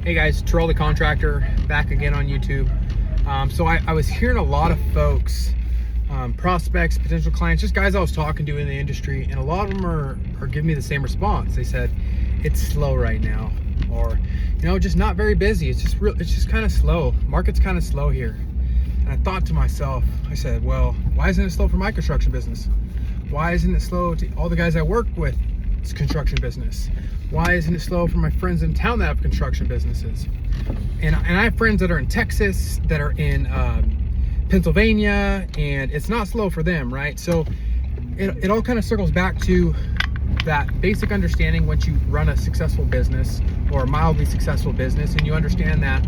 Hey guys, Terrell the Contractor back again on YouTube. So I was hearing a lot of folks, prospects, potential clients, just guys I was talking to in the industry, and a lot of them are giving me the same response. They said it's slow right now, or just not very busy. It's just kind of slow. Market's kind of slow here. And I thought to myself, I said, well, why isn't it slow for my construction business? Why isn't it slow to all the guys I work with? It's construction business. Why isn't it slow for my friends in town that have construction businesses? And I have friends that are in Texas, that are in Pennsylvania, and it's not slow for them, right? So it all kind of circles back to that basic understanding. Once you run a successful business or a mildly successful business, and you understand that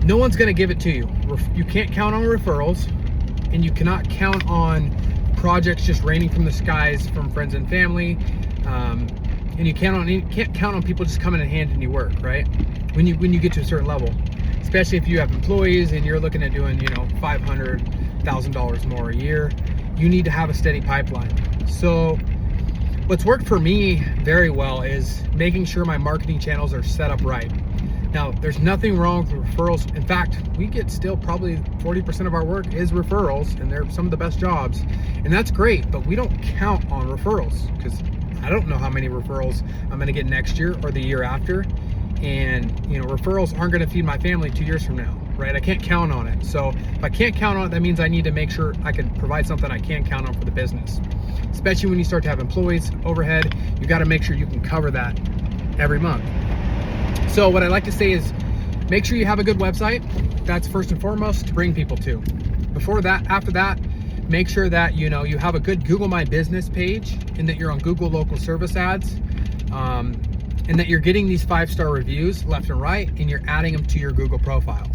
no one's going to give it to you. You can't count on referrals, and you cannot count on projects just raining from the skies from friends and family. And you can't count on people just coming and handing you work, right? When you get to a certain level, especially if you have employees and you're looking at doing $500,000 more a year, you need to have a steady pipeline. So what's worked for me very well is making sure my marketing channels are set up right. Now, there's nothing wrong with referrals. In fact, we get still probably 40% of our work is referrals, and they're some of the best jobs, and that's great, but we don't count on referrals because I don't know how many referrals I'm going to get next year or the year after. And referrals aren't going to feed my family 2 years from now, right? I can't count on it. So if I can't count on it, that means I need to make sure I can provide something I can count on for the business. Especially when you start to have employees, overhead, you got to make sure you can cover that every month. So what I like to say is make sure you have a good website. That's first and foremost to bring people to. After that, make sure that you have a good Google My Business page, and that you're on Google local service ads, and that you're getting these 5-star reviews left and right, and you're adding them to your Google profile.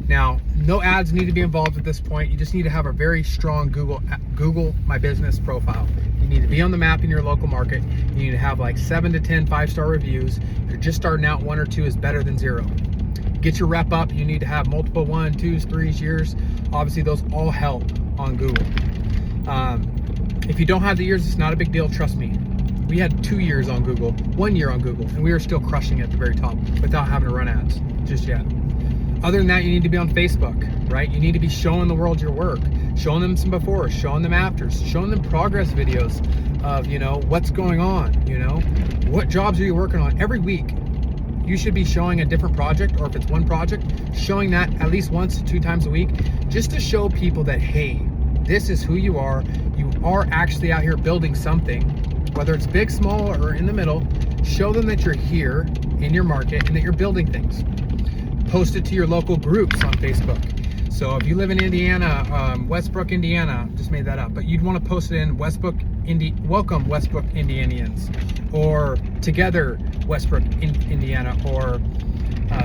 Now, no ads need to be involved at this point. You just need to have a very strong Google My Business profile. You need to be on the map in your local market. You need to have like 7 to 10 5-star reviews. If you're just starting out, 1 or 2 is better than 0. Get your rep up. You need to have multiple 1, 2s, 3s years. Obviously, those all help on Google. If you don't have the years, it's not a big deal. Trust me. We had 2 years on Google, 1 year on Google, and we are still crushing it at the very top without having to run ads just yet. Other than that, you need to be on Facebook, right? You need to be showing the world your work, showing them some befores, showing them afters, showing them progress videos of, what's going on, what jobs are you working on every week. You should be showing a different project, or if it's one project, showing that at least once to 2 times a week, just to show people that, hey, this is who you are. You are actually out here building something, whether it's big, small, or in the middle. Show them that you're here in your market and that you're building things. Post it to your local groups on Facebook. So if you live in Indiana, Westbrook, Indiana, just made that up, but you'd want to post it in Welcome Westbrook, Indianians, or Together Westbrook, Indiana, or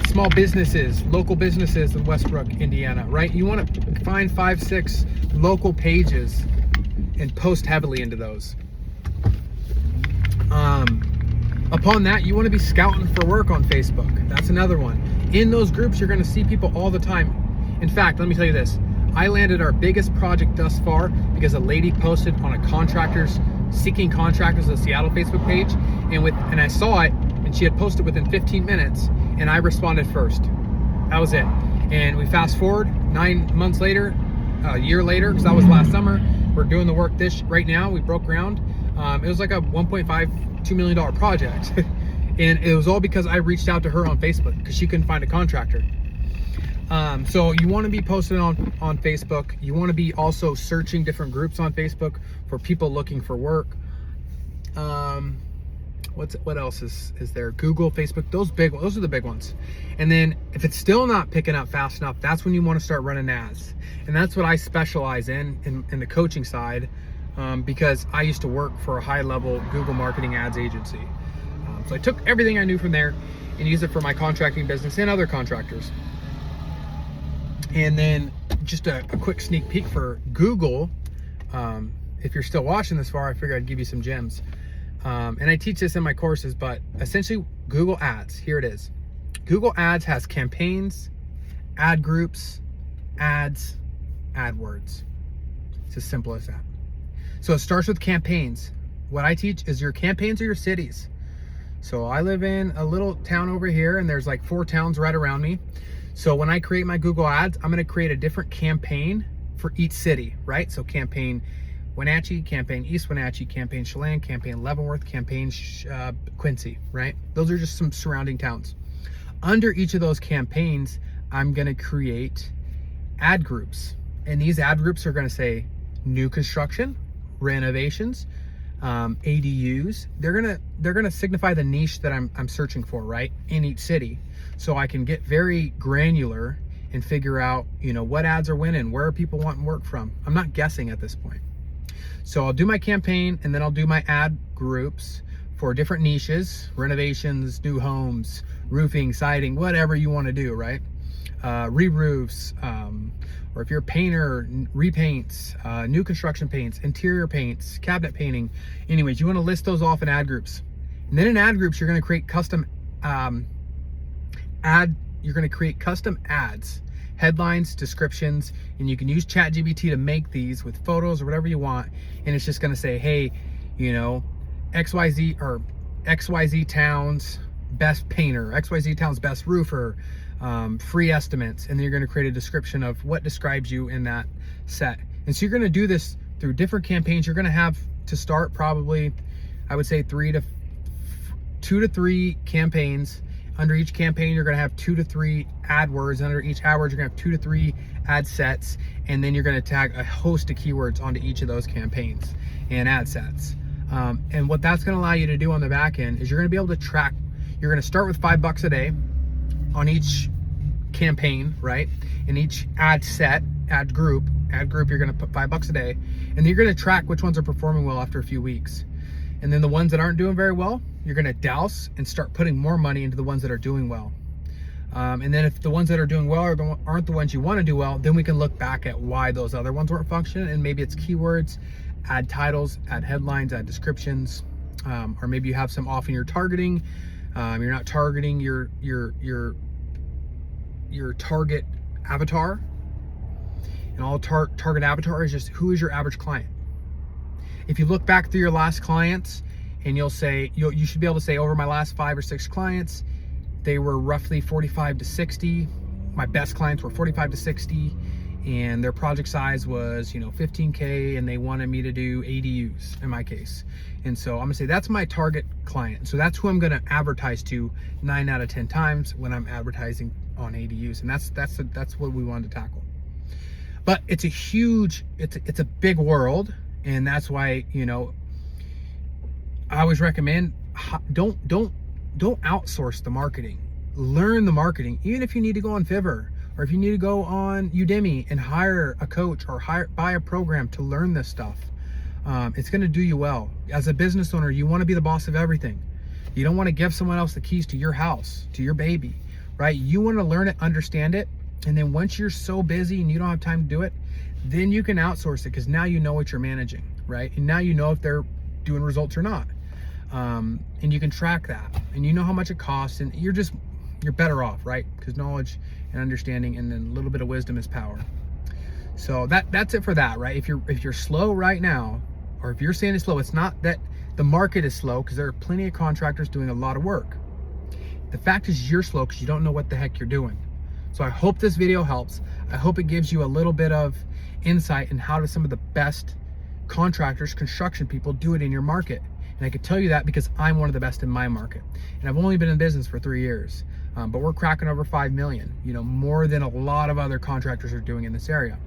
small businesses, local businesses in Westbrook, Indiana, right? You want to find 5, 6 local pages and post heavily into those. Upon that, you want to be scouting for work on Facebook. That's another one. In those groups, you're going to see people all the time. In fact, let me tell you this. I landed our biggest project thus far because a lady posted on a seeking contractors on the Seattle Facebook page, and I saw it, and she had posted within 15 minutes, and I responded first. That was it. And we fast forward 9 months later, a year later, because that was last summer. We're doing the work right now. We broke ground. It was like a $1.5-2 million project. And it was all because I reached out to her on Facebook because she couldn't find a contractor. So you want to be posting on Facebook. You want to be also searching different groups on Facebook for people looking for work. What else is there? Google, Facebook, those are the big ones. And then if it's still not picking up fast enough, that's when you want to start running ads. And that's what I specialize in the coaching side, because I used to work for a high-level Google marketing ads agency. So I took everything I knew from there and used it for my contracting business and other contractors. And then just a quick sneak peek for Google. If you're still watching this far, I figured I'd give you some gems. And I teach this in my courses, but essentially Google Ads, here it is. Google Ads has campaigns, ad groups, ads, AdWords. It's as simple as that. So it starts with campaigns. What I teach is your campaigns are your cities. So I live in a little town over here, and there's like 4 towns right around me. So when I create my Google Ads, I'm gonna create a different campaign for each city, right? So campaign Wenatchee, campaign East Wenatchee, campaign Chelan, campaign Leavenworth, campaign Quincy, right? Those are just some surrounding towns. Under each of those campaigns, I'm gonna create ad groups. And these ad groups are gonna say new construction, renovations, ADUs. They're gonna signify the niche that I'm searching for, right, in each city. So I can get very granular and figure out, you know, what ads are winning, where are people wanting work from. I'm not guessing at this point. So I'll do my campaign, and then I'll do my ad groups for different niches: renovations, new homes, roofing, siding, whatever you want to do, right? Re-roofs, or if you're a painter, repaints, new construction paints, interior paints, cabinet painting. Anyways, you want to list those off in ad groups. And then in ad groups, you're going to create custom ads, headlines, descriptions, and you can use ChatGPT to make these with photos or whatever you want. And it's just going to say, hey, you know, XYZ town's best painter, XYZ town's best roofer, free estimates. And then you're going to create a description of what describes you in that set. And so you're going to do this through different campaigns. You're going to have to start probably, I would say, 2 to 3 campaigns. Under each campaign, you're going to have 2 to 3 AdWords. Under each AdWords, you're going to have 2 to 3 ad sets. And then you're going to tag a host of keywords onto each of those campaigns and ad sets. And what that's going to allow you to do on the back end is you're going to be able to track. You're going to start with $5 a day on each campaign, right? In each ad set, ad group, you're going to put $5 a day. And then you're going to track which ones are performing well after a few weeks. And then the ones that aren't doing very well, you're going to douse and start putting more money into the ones that are doing well. And then if the ones that are doing well aren't the ones you want to do well, then we can look back at why those other ones weren't functioning. And maybe it's keywords, add titles, add headlines, add descriptions, or maybe you have some off in your targeting. You're not targeting your target avatar. And all target avatar is just who is your average client. If you look back through your last clients, and you should be able to say, over my last 5 or 6 clients, they were roughly 45 to 60. My best clients were 45 to 60, and their project size was, you know, 15K, and they wanted me to do ADUs in my case. And so I'm gonna say that's my target client. So that's who I'm gonna advertise to 9 out of 10 times when I'm advertising on ADUs. And that's what we wanted to tackle. But it's a big world. And that's why, you know, I always recommend don't outsource the marketing. Learn the marketing, even if you need to go on Fiverr, or if you need to go on Udemy and hire a coach or buy a program to learn this stuff. It's going to do you well. As a business owner, you want to be the boss of everything. You don't want to give someone else the keys to your house, to your baby, right? You want to learn it, understand it, and then once you're so busy and you don't have time to do it, then you can outsource it, because now you know what you're managing, right? And now you know if they're doing results or not. And you can track that, and you know how much it costs, and you're better off, right? Because knowledge and understanding and then a little bit of wisdom is power. So that's it for that, right? If you're slow right now, or if you're saying it's slow, it's not that the market is slow, because there are plenty of contractors doing a lot of work. The fact is you're slow because you don't know what the heck you're doing. So I hope this video helps. I hope it gives you a little bit of insight in how do some of the best contractors, construction people do it in your market. And I could tell you that because I'm one of the best in my market. And I've only been in business for 3 years, but we're cracking over 5 million, you know, more than a lot of other contractors are doing in this area.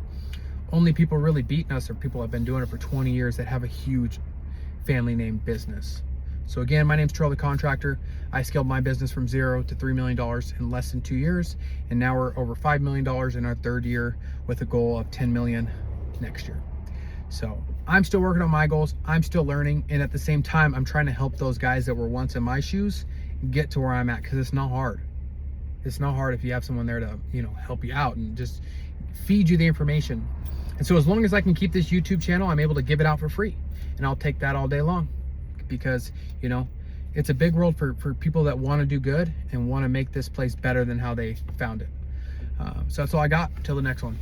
Only people really beating us are people that have been doing it for 20 years that have a huge family name business. So again, my name's Terrell the Contractor. I scaled my business from 0 to $3 million in less than 2 years. And now we're over $5 million in our 3rd year, with a goal of 10 million next year. So I'm still working on my goals. I'm still learning. And at the same time, I'm trying to help those guys that were once in my shoes get to where I'm at, because it's not hard. It's not hard if you have someone there to, you know, help you out and just feed you the information. And so as long as I can keep this YouTube channel, I'm able to give it out for free. And I'll take that all day long, because, you know, it's a big world for people that want to do good and want to make this place better than how they found it. So that's all I got. Till the next one.